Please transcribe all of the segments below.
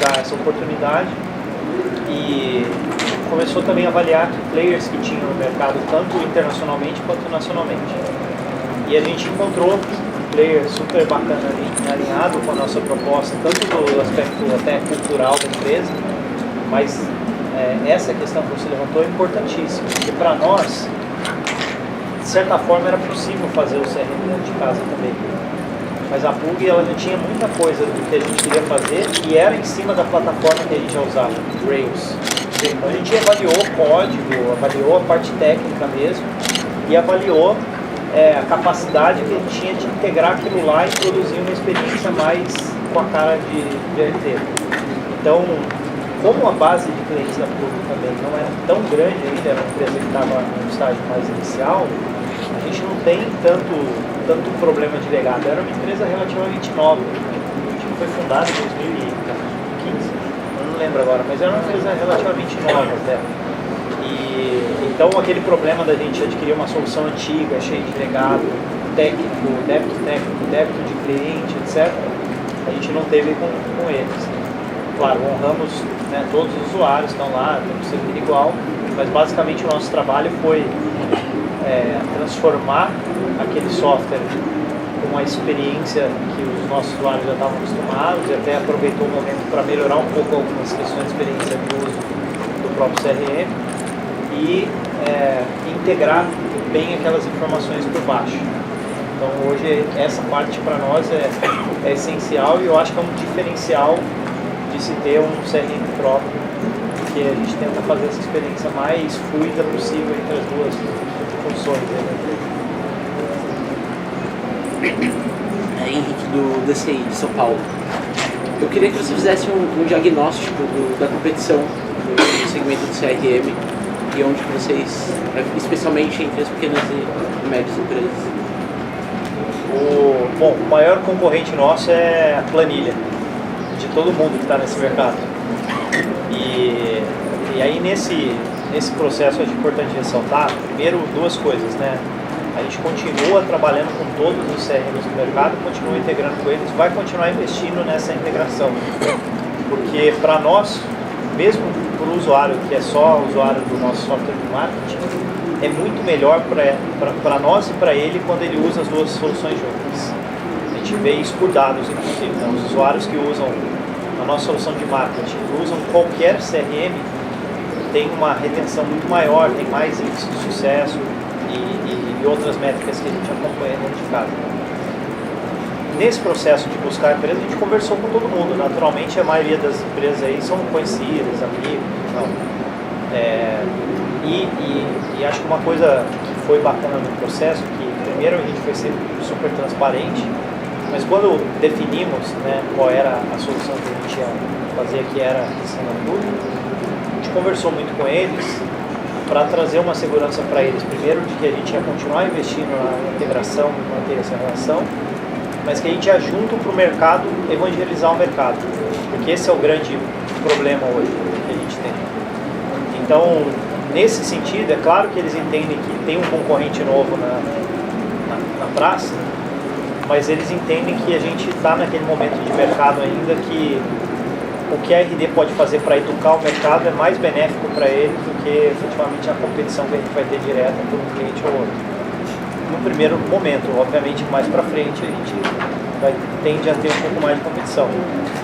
enxergar essa oportunidade e começou também a avaliar que players que tinham no mercado, tanto internacionalmente quanto nacionalmente. E a gente encontrou um player super bacana ali, alinhado com a nossa proposta, tanto do aspecto até cultural da empresa, mas essa questão que você levantou é importantíssima, porque para nós, de certa forma, era possível fazer o CRM dentro de casa também. Mas a Pug, ela já tinha muita coisa do que a gente queria fazer e era em cima da plataforma que a gente já usava, Rails. Então a gente avaliou o código, avaliou a parte técnica mesmo e avaliou a capacidade que a gente tinha de integrar aquilo lá e produzir uma experiência mais com a cara de RT. Então, como a base de clientes da Pug também não era tão grande ainda, era uma empresa que estava num estágio mais inicial, a gente não tem tanto problema de legado. Era uma empresa relativamente nova, a gente foi fundada em 2015, eu não lembro agora, mas era uma empresa relativamente nova até. E então aquele problema da gente adquirir uma solução antiga, cheia de legado, técnico, débito de cliente, etc., a gente não teve com eles. Claro, honramos, né, todos os usuários que estão lá, temos sempre igual, mas basicamente o nosso trabalho foi transformar aquele software com uma experiência que os nossos usuários já estavam acostumados e até aproveitou o momento para melhorar um pouco algumas questões de experiência de uso do próprio CRM e integrar bem aquelas informações por baixo. Então hoje essa parte para nós é essencial e eu acho que é um diferencial de se ter um CRM próprio, porque a gente tenta fazer essa experiência mais fluida possível entre as duas funções Henrique do DCI de São Paulo. Eu queria que você fizesse um diagnóstico da competição no segmento do CRM e onde vocês, especialmente entre as pequenas e médias empresas. O maior concorrente nosso é a planilha de todo mundo que está nesse mercado. E aí nesse processo é importante ressaltar, primeiro, duas coisas, né? A gente continua trabalhando com todos os CRMs do mercado, continua integrando com eles, vai continuar investindo nessa integração. Porque para nós, mesmo para o usuário que é só usuário do nosso software de marketing, é muito melhor para nós e para ele quando ele usa as duas soluções juntas. A gente vê isso por dados, inclusive. Então, os usuários que usam a nossa solução de marketing, usam qualquer CRM, tem uma retenção muito maior, tem mais índice de sucesso e outras métricas que a gente acompanha dentro de casa. Nesse processo de buscar a empresa, a gente conversou com todo mundo. Naturalmente, a maioria das empresas aí são conhecidas, amigos e tal. E acho que uma coisa que foi bacana no processo, que primeiro a gente foi sempre super transparente, mas quando definimos, né, qual era a solução que a gente ia fazer, que era a assinatura, a gente conversou muito com eles para trazer uma segurança para eles, primeiro de que a gente ia continuar investindo na integração, manter essa relação, mas que a gente ia junto para o mercado evangelizar o mercado, porque esse é o grande problema hoje que a gente tem. Então, nesse sentido, é claro que eles entendem que tem um concorrente novo na praça, mas eles entendem que a gente está naquele momento de mercado ainda que o que a RD pode fazer para educar o mercado é mais benéfico para eles do que efetivamente a competição que a gente vai ter direta por um cliente ou outro. No primeiro momento, obviamente mais para frente a gente tende a ter um pouco mais de competição.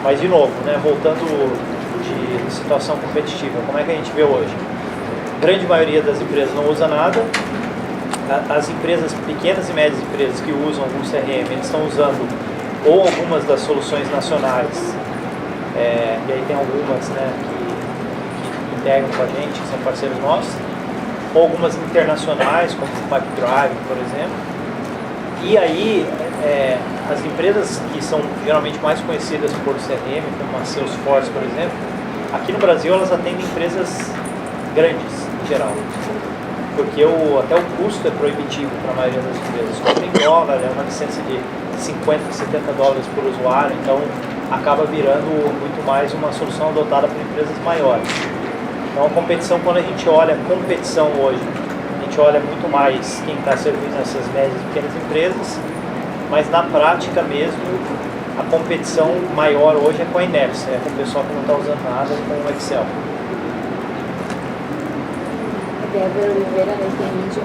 Mas de novo, né, voltando de situação competitiva, como é que a gente vê hoje? A grande maioria das empresas não usa nada. As empresas, pequenas e médias empresas que usam algum CRM, eles estão usando ou algumas das soluções nacionais, e aí tem algumas, né, que integram com a gente, que são parceiros nossos, ou algumas internacionais, como o Pipedrive, por exemplo. E aí, as empresas que são geralmente mais conhecidas por CRM, como a Salesforce, por exemplo, aqui no Brasil elas atendem empresas grandes, em geral. Porque até o custo é proibitivo para a maioria das empresas. Compra em dólar, é uma licença de 50, 70 dólares por usuário, então acaba virando muito mais uma solução adotada por empresas maiores. Então a competição, quando a gente olha a competição hoje, a gente olha muito mais quem está servindo essas médias e pequenas empresas, mas na prática mesmo, a competição maior hoje é com a inércia, é com o pessoal que não está usando nada, com o Excel. Débora Oliveira, da IT Mídia.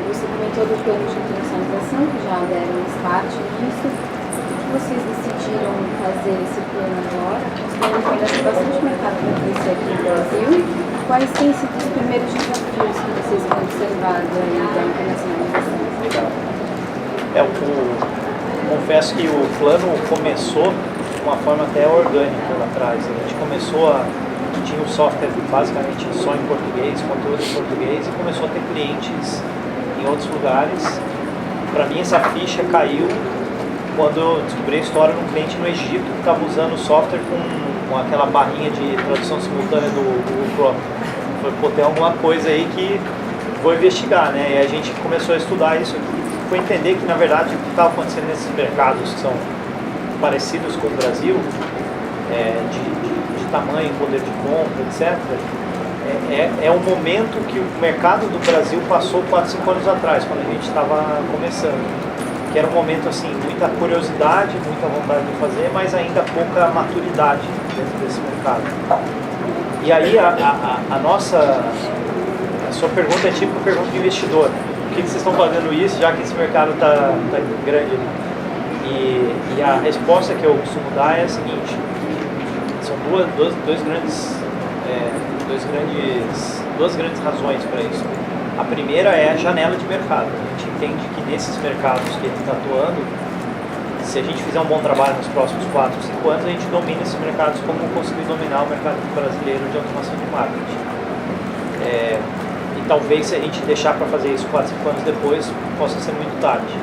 Você comentou do plano de internacionalização, que já deram start nisso. Por que vocês decidiram fazer esse plano agora? Considerando que ainda tem bastante mercado para crescer aqui no Brasil. Quais têm sido os primeiros desafios que vocês têm observado aí da internacionalização? Legal. Confesso que o plano começou de uma forma até orgânica lá atrás. A gente tinha um software basicamente só em português, conteúdo em português, e começou a ter clientes em outros lugares. Para mim essa ficha caiu quando eu descobri a história de um cliente no Egito que estava usando o software com aquela barrinha de tradução simultânea do Google Chrome. Falei, pô, tem alguma coisa aí que vou investigar, né? E a gente começou a estudar isso e foi entender que, na verdade, o que estava acontecendo nesses mercados que são parecidos com o Brasil, de tamanho, poder de compra, etc., é um momento que o mercado do Brasil passou 4, 5 anos atrás, quando a gente estava começando. Que era um momento, assim, muita curiosidade, muita vontade de fazer, mas ainda pouca maturidade dentro desse mercado. E aí a sua pergunta é tipo a pergunta de investidor. Por que vocês estão fazendo isso, já que esse mercado está grande? E a resposta que eu costumo dar é a seguinte: são duas grandes razões para isso. A primeira é a janela de mercado. A gente entende que nesses mercados que a gente está atuando, se a gente fizer um bom trabalho nos próximos 4, 5 anos, a gente domina esses mercados como conseguir dominar o mercado brasileiro de automação de marketing. E talvez, se a gente deixar para fazer isso 4, 5 anos depois, possa ser muito tarde.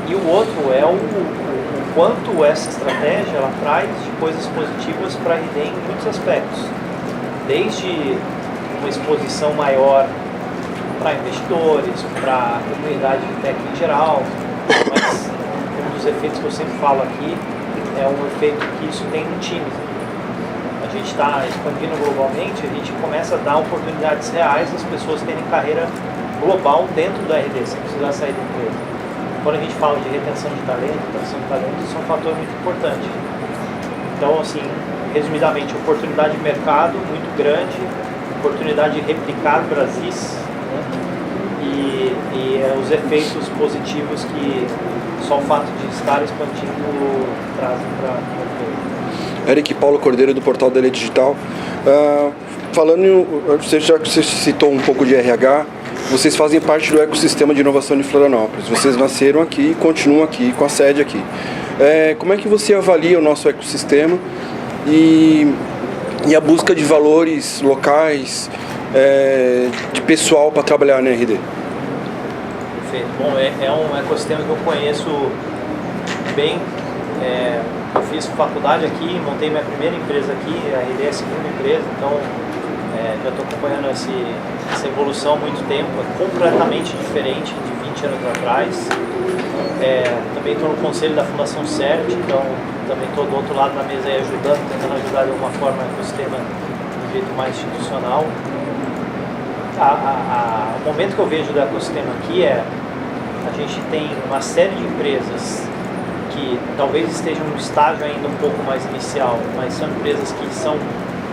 E o outro é o quanto essa estratégia ela traz de coisas positivas para a RD em muitos aspectos. Desde uma exposição maior para investidores, para a comunidade de tech em geral, mas um dos efeitos que eu sempre falo aqui é um efeito que isso tem no time. A gente está expandindo globalmente, a gente começa a dar oportunidades reais às pessoas terem carreira global dentro da RD, sem precisar sair da empresa. Quando a gente fala de retenção de talento, isso é um fator muito importante. Então, assim, resumidamente, oportunidade de mercado muito grande, oportunidade de replicar Brasis, né? e os efeitos positivos que só o fato de estar expandindo trazem para a empresa. Eric Paulo Cordeiro, do portal Dele Digital. Já que você citou um pouco de RH, vocês fazem parte do ecossistema de inovação de Florianópolis. Vocês nasceram aqui e continuam aqui, com a sede aqui. Como é que você avalia o nosso ecossistema e a busca de valores locais, de pessoal para trabalhar na RD? Perfeito. Bom, é um ecossistema que eu conheço bem. Eu fiz faculdade aqui, montei minha primeira empresa aqui, a RD é a segunda empresa, então já estou acompanhando essa evolução há muito tempo, é completamente diferente de 20 anos atrás. Também estou no conselho da Fundação CERT, então também estou do outro lado da mesa aí ajudando, tentando ajudar de alguma forma o ecossistema de um jeito mais institucional. O momento que eu vejo do ecossistema aqui a gente tem uma série de empresas que talvez estejam no estágio ainda um pouco mais inicial, mas são empresas que são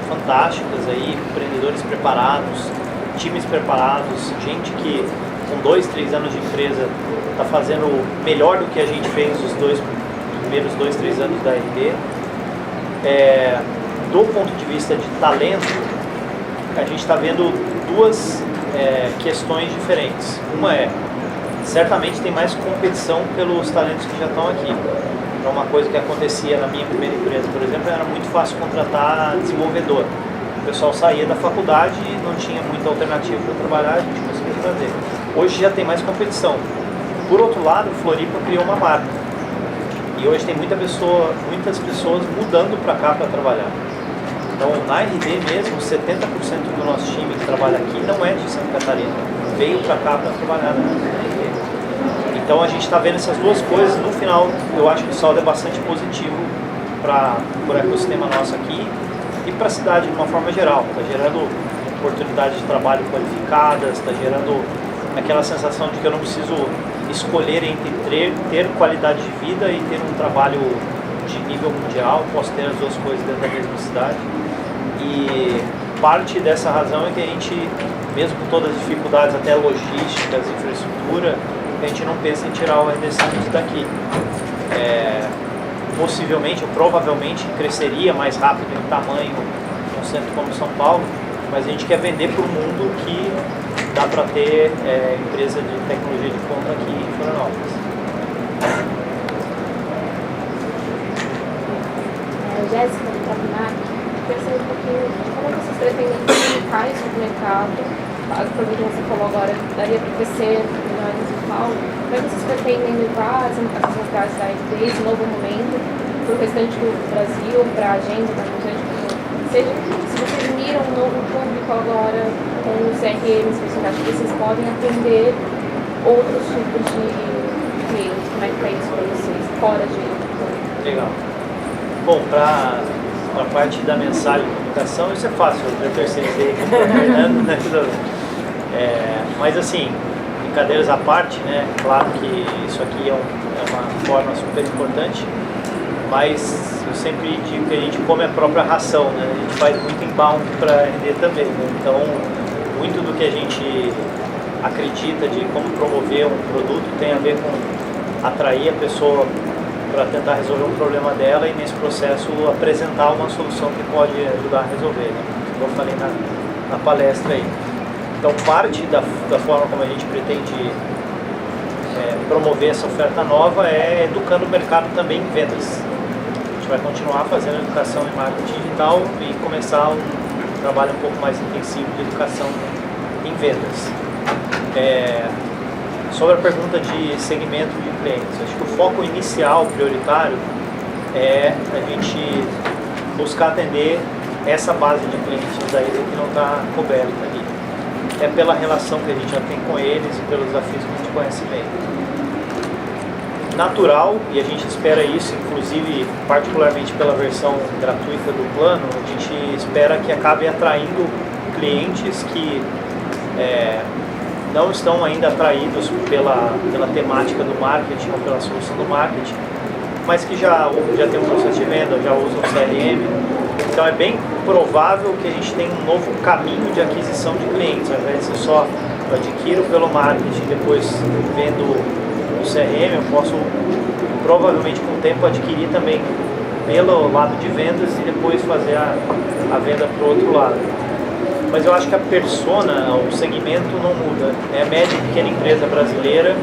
fantásticas aí, empreendedores preparados, times preparados, gente que com 2, 3 anos de empresa está fazendo melhor do que a gente fez os primeiros 2, 3 anos da RD. Do ponto de vista de talento, a gente está vendo duas questões diferentes. Uma certamente tem mais competição pelos talentos que já estão aqui. Então, uma coisa que acontecia na minha primeira empresa, por exemplo, era muito fácil contratar desenvolvedor. O pessoal saía da faculdade e não tinha muita alternativa para trabalhar, a gente conseguia trazer. Hoje já tem mais competição. Por outro lado, Floripa criou uma marca. E hoje tem muitas pessoas mudando para cá para trabalhar. Então, na RD mesmo, 70% do nosso time que trabalha aqui não é de Santa Catarina. Veio para cá para trabalhar na RD. Então, a gente está vendo essas duas coisas. No final, eu acho que o saldo é bastante positivo para o ecossistema nosso aqui e para a cidade de uma forma geral. Está gerando oportunidades de trabalho qualificadas, está gerando aquela sensação de que eu não preciso escolher entre ter qualidade de vida e ter um trabalho de nível mundial. Posso ter as duas coisas dentro da mesma cidade. E parte dessa razão é que a gente, mesmo com todas as dificuldades, até logísticas, infraestrutura, a gente não pensa em tirar o RD Sims daqui. Possivelmente ou provavelmente cresceria mais rápido em tamanho num centro como São Paulo, mas a gente quer vender para o mundo que dá para ter empresa de tecnologia de ponta aqui em Florianópolis. Jéssica, do Trapimac, queria saber um pouquinho de como vocês pretendem comunicar isso no mercado. A pergunta que você falou agora, daria para crescer melhor em São Paulo. Como é que vocês pretendem levar as novidades da RD, esse novo momento, para o restante do Brasil, para a agenda da restante do seja, se vocês miram um novo público agora com o CRM, se vocês acham que vocês podem atender outros tipos de clientes, como é que está isso para vocês, fora de... Legal. Bom, para a parte da mensagem de comunicação, isso é fácil, eu terceirizei com o Fernando, né? Mas assim, brincadeiras à parte, né? Claro que isso aqui é uma forma super importante, mas eu sempre digo que a gente come a própria ração, né? A gente faz muito inbound para RD também, né? Então, muito do que a gente acredita de como promover um produto tem a ver com atrair a pessoa para tentar resolver um problema dela e nesse processo apresentar uma solução que pode ajudar a resolver, né? Como eu falei na palestra aí. Então, parte da forma como a gente pretende promover essa oferta nova é educando o mercado também em vendas. A gente vai continuar fazendo educação em marketing digital e começar um trabalho um pouco mais intensivo de educação em vendas. Sobre a pergunta de segmento de clientes, acho que o foco inicial, prioritário, é a gente buscar atender essa base de clientes da ilha que não está coberta ali. É pela relação que a gente já tem com eles e pelos desafios que a gente conhece bem. Natural, e a gente espera isso, inclusive particularmente pela versão gratuita do plano, a gente espera que acabe atraindo clientes que não estão ainda atraídos pela temática do marketing ou pela solução do marketing, mas que já tem um processo de venda, já usam o CRM. Então é bem provável que a gente tenha um novo caminho de aquisição de clientes, ao invés de ser só eu adquiro pelo marketing, depois vendo o CRM, eu posso provavelmente com o tempo adquirir também pelo lado de vendas e depois fazer a venda para o outro lado. Mas eu acho que a persona, o segmento não muda. É a média e pequena empresa brasileira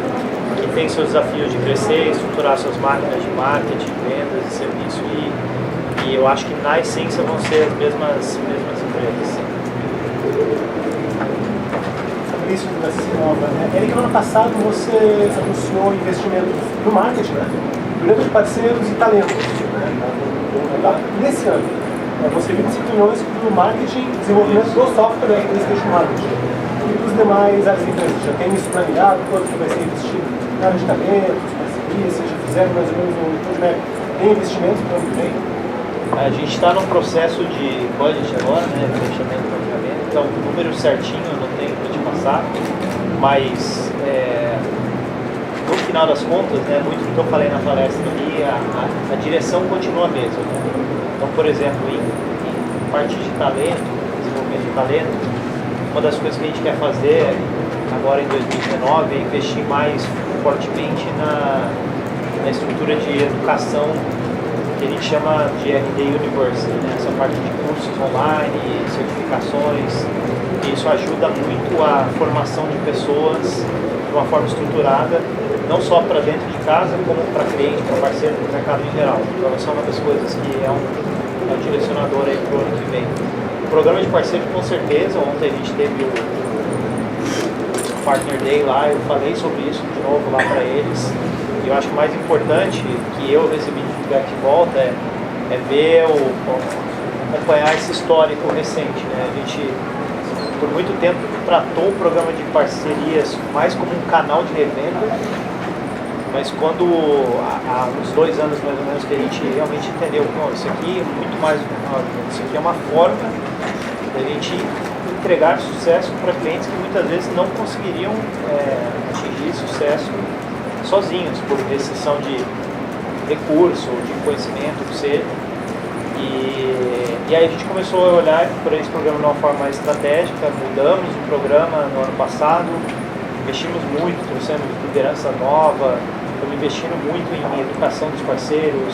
que tem seus desafios de crescer, estruturar suas máquinas de marketing, vendas e serviço. E eu acho que na essência vão ser as mesmas empresas. Fabrício da Sinova, né? Eric, no ano passado você anunciou investimentos no marketing, né? Programa de parceiros e talentos, né? Nesse ano, você viu 5 milhões para o marketing e desenvolvimento do software da PlayStation Marketing. E para os demais áreas da empresa, já tem isso planejado, quanto que vai ser investido na área de talentos, parcerias, vocês já fizeram mais ou menos um roadmap? Tem investimentos para o ano que vem? A gente está num processo de budget agora, né, fechamento do planejamento, então o número certinho eu não tenho para te passar, mas no final das contas, né, muito do que eu falei na palestra ali, a direção continua a mesma. Né? Então, por exemplo, em parte de talento, desenvolvimento de talento, uma das coisas que a gente quer fazer agora em 2019 é investir mais fortemente na estrutura de educação que a gente chama de RD University, né? Essa parte de cursos online, certificações, e isso ajuda muito a formação de pessoas de uma forma estruturada, não só para dentro de casa, como para cliente, para parceiro, para o mercado em geral. Então essa é uma das coisas que é um direcionador aí para o ano que vem. O programa de parceiro, com certeza, ontem a gente teve o Partner Day lá, eu falei sobre isso de novo lá para eles. E eu acho que o mais importante que eu recebi de feedback de volta é ver acompanhar esse histórico recente, né? A gente, por muito tempo, tratou o programa de parcerias mais como um canal de revenda, mas quando, há uns 2 anos mais ou menos, que a gente realmente entendeu que isso aqui é muito mais do que uma revenda, isso aqui é uma forma da gente entregar sucesso para clientes que muitas vezes não conseguiriam atingir sucesso sozinhos, por restrição de recurso, de conhecimento, que seja. E aí a gente começou a olhar para esse programa de uma forma mais estratégica, mudamos o programa no ano passado, investimos muito, trouxemos liderança nova, estamos investindo muito em educação dos parceiros,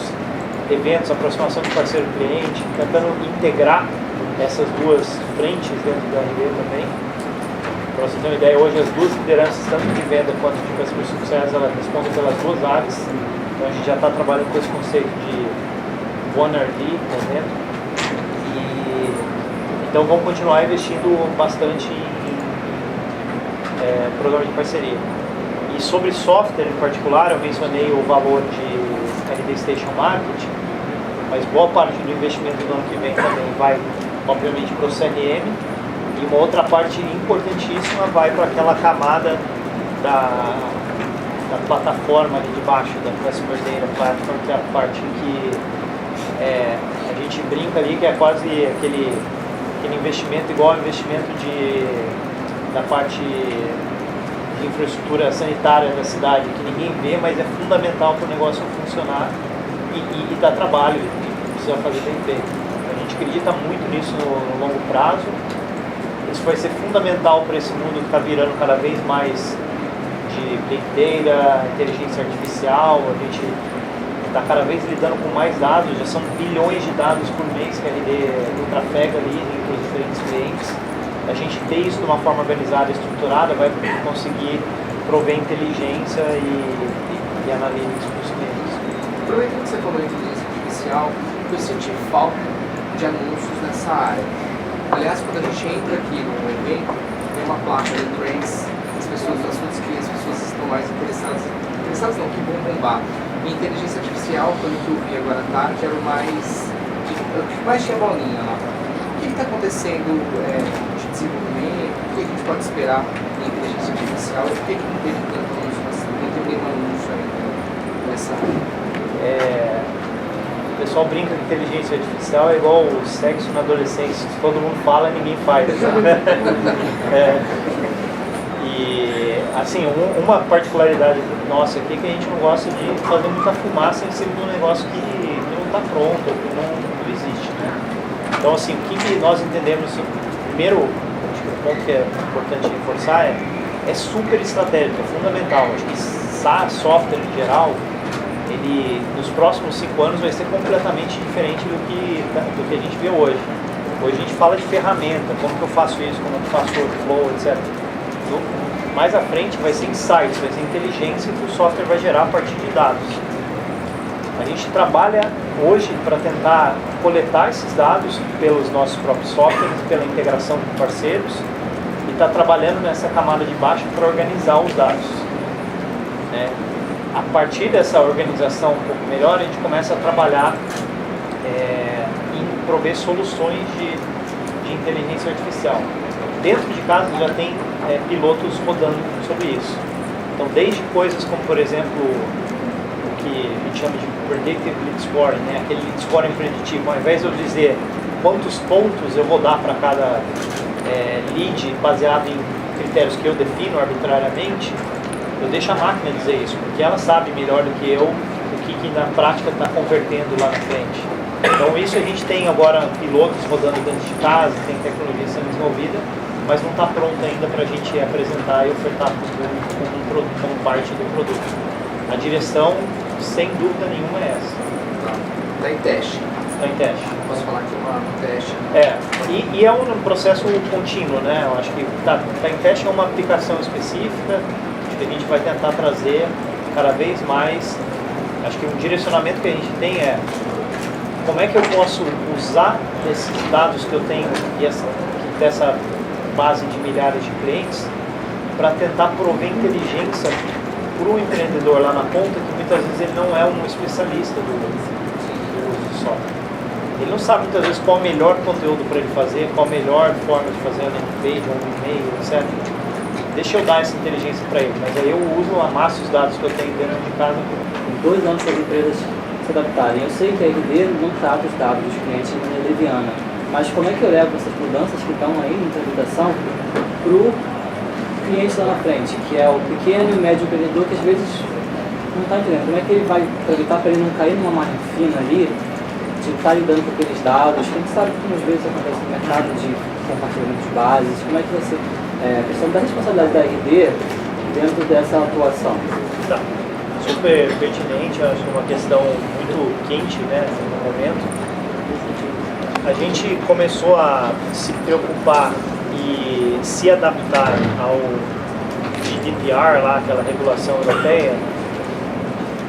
eventos, aproximação do parceiro-cliente, tentando integrar essas duas frentes dentro da RD também. Para você ter uma ideia, hoje as duas lideranças, tanto de venda quanto de customer success, elas respondem pelas duas áreas. Então a gente já está trabalhando com esse conceito de One RD dentro. Então vamos continuar investindo bastante em programas de parceria. E sobre software em particular, eu mencionei o valor de RD Station Marketing, mas boa parte do investimento do ano que vem também vai, obviamente, para o CRM, e uma outra parte importantíssima vai para aquela camada da plataforma ali de baixo, da Customer Data Platform, que é a parte que a gente brinca ali, que é quase aquele investimento igual ao investimento da parte de infraestrutura sanitária da cidade, que ninguém vê, mas é fundamental para o negócio funcionar e dá trabalho, e precisa fazer bem feito. A gente acredita muito nisso no longo prazo. Isso vai ser fundamental para esse mundo que está virando cada vez mais de Big Data, inteligência artificial. A gente está cada vez lidando com mais dados, já são bilhões de dados por mês que a RD trafega ali entre os diferentes clientes. A gente ter isso de uma forma organizada e estruturada vai conseguir prover inteligência e analytics para os clientes. Aproveitando que você falou em inteligência artificial, eu senti falta de anúncios nessa área. Aliás, quando a gente entra aqui no evento, tem uma placa de trends, as assuntos que as pessoas estão mais interessadas não, que vão bombar. E inteligência artificial, pelo que eu vi agora à tarde, era o que mais tinha bolinha lá. O que está acontecendo de desenvolvimento? O que a gente pode esperar em inteligência artificial? E por que não teve tanto anúncio, não teve nenhum anúncio ainda nessa área? O pessoal brinca que inteligência artificial é igual o sexo na adolescência, todo mundo fala e ninguém faz. E assim, uma particularidade nossa aqui é que a gente não gosta de fazer muita fumaça em cima de um negócio que não está pronto, que não existe, né? Então assim, o que nós entendemos, primeiro, acho que o ponto que é importante reforçar é super estratégico, é fundamental. Acho que SaaS, software em geral, ele nos próximos 5 anos vai ser completamente diferente do que a gente vê hoje. Hoje a gente fala de ferramenta, como que eu faço isso, como eu faço workflow, etc. Mais à frente vai ser insights, vai ser inteligência que o software vai gerar a partir de dados. A gente trabalha hoje para tentar coletar esses dados pelos nossos próprios softwares, pela integração com parceiros, e está trabalhando nessa camada de baixo para organizar os dados. A partir dessa organização um pouco melhor, a gente começa a trabalhar em prover soluções de inteligência artificial. Dentro de casa já tem pilotos rodando sobre isso. Então, desde coisas como, por exemplo, o que a gente chama de Predictive Lead Scoring, né? Aquele lead scoring preditivo. Ao invés de eu dizer quantos pontos eu vou dar para cada lead baseado em critérios que eu defino arbitrariamente, eu deixo a máquina dizer isso, porque ela sabe melhor do que eu o que na prática está convertendo lá na frente. Então isso a gente tem agora pilotos rodando dentro de casa, tem tecnologia sendo desenvolvida, mas não está pronto ainda para a gente apresentar e ofertar como parte do produto. A direção, sem dúvida nenhuma, é essa. Está em teste. Está em teste. Posso falar que é um teste? E é um processo contínuo, né? Eu acho que tá em teste é uma aplicação específica, que a gente vai tentar trazer cada vez mais. Acho que um direcionamento que a gente tem é como é que eu posso usar esses dados que eu tenho e dessa base de milhares de clientes para tentar prover inteligência para o empreendedor lá na ponta, que muitas vezes ele não é um especialista do uso de software. Ele não sabe muitas vezes qual é o melhor conteúdo para ele fazer, qual a melhor forma de fazer a landing page, ou um e-mail, etc. Deixa eu dar essa inteligência para ele, mas aí eu uso, amasso os dados que eu tenho dentro de casa. Em 2 anos para as empresas se adaptarem. Eu sei que a RD não trata os dados dos clientes de maneira leviana, mas como é que eu levo essas mudanças que estão aí em implementação para o cliente lá na frente, que é o pequeno e médio empreendedor que às vezes não está entendendo como é que ele vai evitar para ele não cair numa margem fina ali, de estar lidando com aqueles dados, que a gente sabe que às vezes acontece no mercado de compartilhamento de bases, como é que vai ser a questão da responsabilidade da RD dentro dessa atuação? Tá. Super pertinente, acho que é uma questão muito quente, né, no momento. A gente começou a se preocupar e se adaptar ao GDPR, lá, aquela regulação europeia,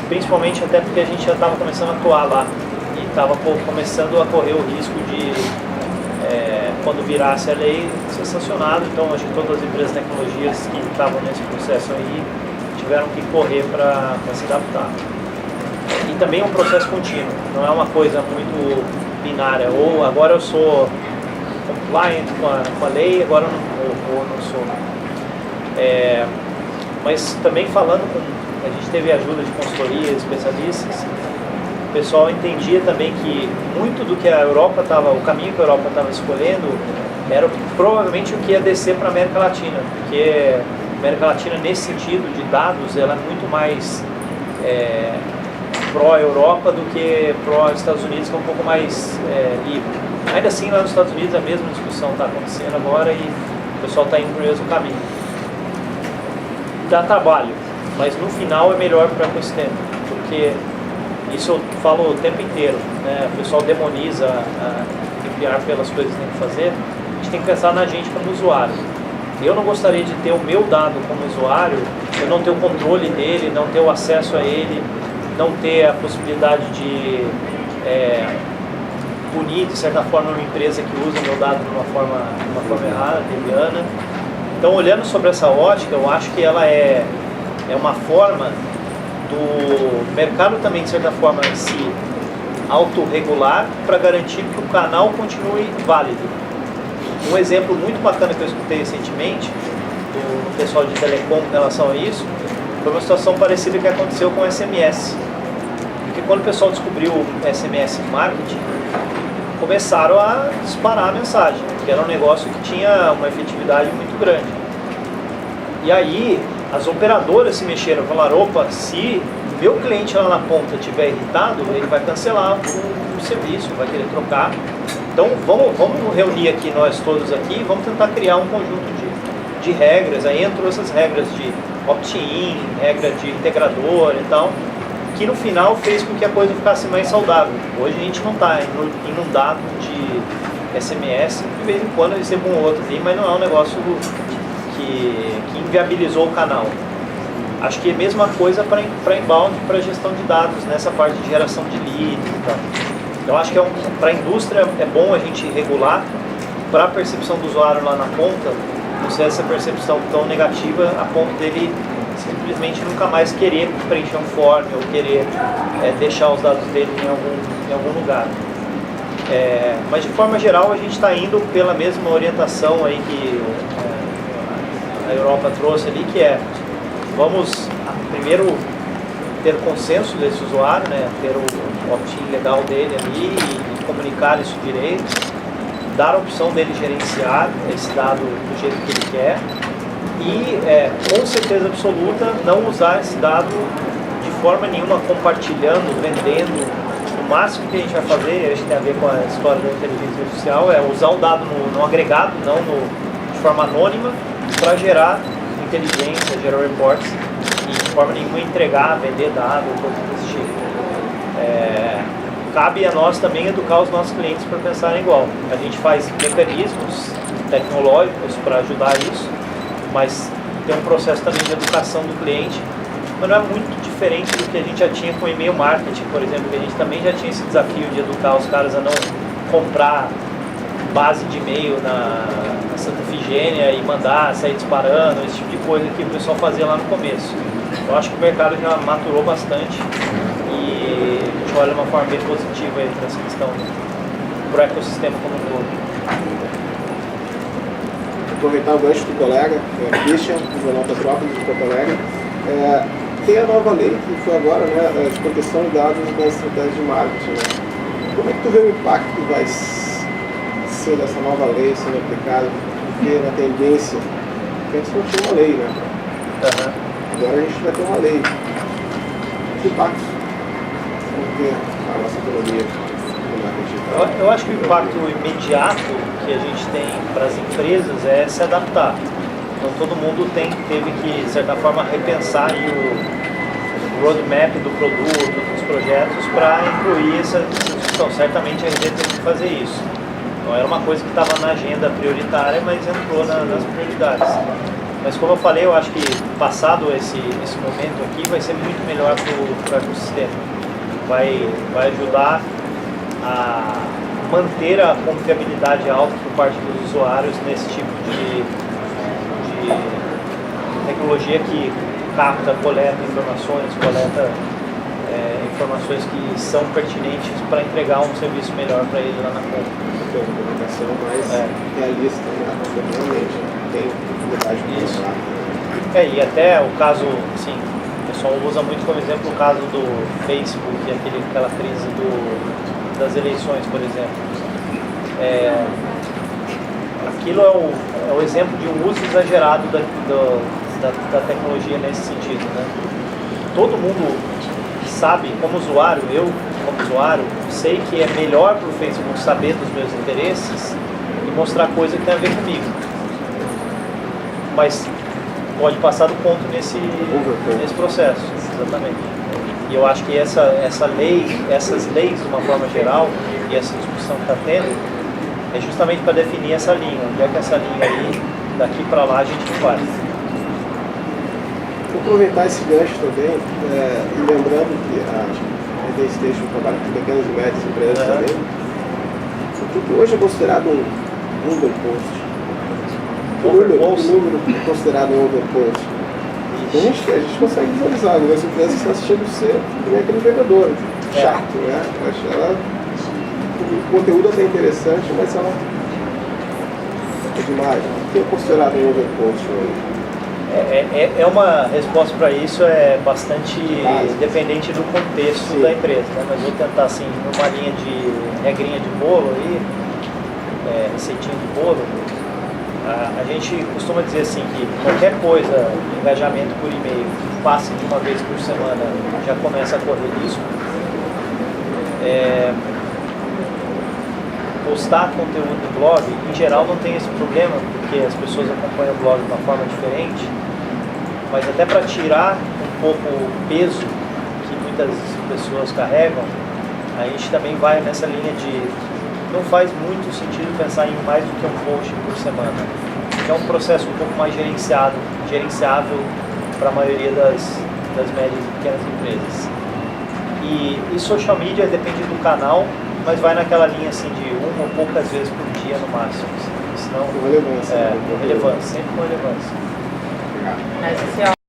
principalmente até porque a gente já estava começando a atuar lá e estava começando a correr o risco de, quando virasse a lei, ser sancionado. Então, acho que todas as empresas de tecnologias que estavam nesse processo aí tiveram que correr para se adaptar. E também é um processo contínuo, não é uma coisa muito binária, ou agora eu sou compliant com a lei, agora ou não sou. Mas também falando a gente teve ajuda de consultoria, especialistas, o pessoal entendia também que muito do que a Europa o caminho que a Europa estava escolhendo era provavelmente o que ia descer para a América Latina, porque a América Latina, nesse sentido de dados, ela é muito mais pró-Europa do que pró-Estados Unidos, que é um pouco mais livre. Ainda assim, lá nos Estados Unidos, a mesma discussão está acontecendo agora e o pessoal está indo para o mesmo caminho. Dá trabalho, mas no final é melhor para o ecossistema, porque isso eu falo o tempo inteiro, né? O pessoal demoniza a GDPR pelas coisas que tem que fazer, a gente tem que pensar na gente como usuário. Eu não gostaria de ter o meu dado como usuário, eu não ter o controle dele, não ter o acesso a ele, não ter a possibilidade de punir, de certa forma, uma empresa que usa meu dado de uma forma errada, leviana. Então, olhando sobre essa ótica, eu acho que ela é uma forma do mercado também, de certa forma, se autorregular para garantir que o canal continue válido. Um exemplo muito bacana que eu escutei recentemente do pessoal de telecom em relação a isso foi uma situação parecida que aconteceu com o SMS. Porque quando o pessoal descobriu o SMS marketing, começaram a disparar a mensagem, que era um negócio que tinha uma efetividade muito grande. E aí as operadoras se mexeram, falaram, opa, se o meu cliente lá na ponta estiver irritado, ele vai cancelar o serviço, vai querer trocar. Então vamos reunir aqui nós todos aqui e vamos tentar criar um conjunto de regras. Aí entrou essas regras de opt-in, regra de integrador e tal, que no final fez com que a coisa ficasse mais saudável. Hoje a gente não está inundado de SMS, de vez em quando recebo um outro ali, mas não é um negócio que inviabilizou o canal. Acho que é a mesma coisa para inbound, para gestão de dados, nessa parte de geração de leads e tal. Então acho que para a indústria é bom a gente regular, para a percepção do usuário lá na ponta, não ser essa percepção tão negativa a ponto dele simplesmente nunca mais querer preencher um form ou querer deixar os dados dele em algum lugar. Mas de forma geral a gente está indo pela mesma orientação aí que a Europa trouxe ali, que vamos primeiro ter consenso desse usuário, né, ter o opt-in legal dele ali e comunicar isso direito, dar a opção dele gerenciar esse dado do jeito que ele quer e, com certeza absoluta, não usar esse dado de forma nenhuma compartilhando, vendendo. O máximo que a gente vai fazer, acho que tem a ver com a história da inteligência artificial, é usar o dado no agregado, não de forma anônima, para gerar inteligência, gerar reports e de forma nenhuma entregar, vender dado ou coisa desse tipo. Cabe a nós também educar os nossos clientes para pensarem igual. A gente faz mecanismos tecnológicos para ajudar isso, mas tem um processo também de educação do cliente, mas não é muito diferente do que a gente já tinha com e-mail marketing, por exemplo, que a gente também já tinha esse desafio de educar os caras a não comprar base de e-mail na Santa Efigênia e mandar, sair disparando, esse tipo de coisa que o pessoal fazia lá no começo. Eu acho que o mercado já maturou bastante e a gente olha de uma forma bem positiva aí para essa questão do ecossistema como um todo. Aproveitar o gancho do colega, Christian, do Jornal Petrópolis, do colega. Tem a nova lei que foi agora, né, de proteção de dados das estratégias de marketing. Né? Como é que tu vê o impacto que vai ser dessa nova lei sendo aplicada? Porque na tendência, antes não tinha uma lei, né? Agora a gente vai ter uma lei. que impactos vão ter a nossa economia no marketing digital? Eu acho que o impacto imediato que a gente tem para as empresas é se adaptar. Então todo mundo teve que, de certa forma, repensar aí o roadmap do produto, dos projetos, para incluir essa discussão. Certamente a RD teve que fazer isso. Então era uma coisa que estava na agenda prioritária, mas entrou nas prioridades. Mas como eu falei, eu acho que passado esse momento aqui vai ser muito melhor para o ecossistema. Vai ajudar a manter a confiabilidade alta por parte dos usuários nesse tipo de tecnologia que capta, coleta informações que são pertinentes para entregar um serviço melhor para ele lá na ponta. Porque é uma comunicação mais realista, né? Realmente tem possibilidade de Isso. usar. E até o caso, assim, o pessoal usa muito como exemplo o caso do Facebook, aquela crise das eleições, por exemplo. Aquilo é o exemplo de um uso exagerado da tecnologia nesse sentido, né? Todo mundo sabe, como usuário, eu como usuário, sei que é melhor para o Facebook saber dos meus interesses e mostrar coisa que tem a ver comigo. Mas pode passar do ponto nesse processo, exatamente. E eu acho que essas leis, de uma forma geral, e essa discussão que está tendo, é justamente para definir essa linha. Onde é que essa linha aí, daqui para lá, a gente vai? Vou aproveitar esse gancho também, e lembrando que a RD Station trabalha com pequenas e médias empresas também. O que hoje é considerado um underpost? O número considerado um overpost. A gente consegue visualizar, algumas empresas que chegam a ser como aquele vendedor, chato, né? O conteúdo é até interessante, mas ela é demais. O que é considerado um overpost hoje? Uma resposta para isso é bastante dependente do contexto da empresa, né? Mas vou tentar, assim, numa linha de regrinha de bolo aí, receitinha de bolo. A gente costuma dizer assim que qualquer coisa, engajamento por e-mail, que passe de uma vez por semana, já começa a correr risco. Postar conteúdo no blog, em geral, não tem esse problema, porque as pessoas acompanham o blog de uma forma diferente, mas até para tirar um pouco o peso que muitas pessoas carregam, a gente também vai nessa linha de não faz muito sentido pensar em mais do que um post por semana. É um processo um pouco mais gerenciável para a maioria das médias e pequenas empresas. E social media depende do canal, mas vai naquela linha assim de uma ou poucas vezes por dia no máximo. Senão, Com relevância. relevância, sempre com relevância. Obrigado. Mas, assim, ó,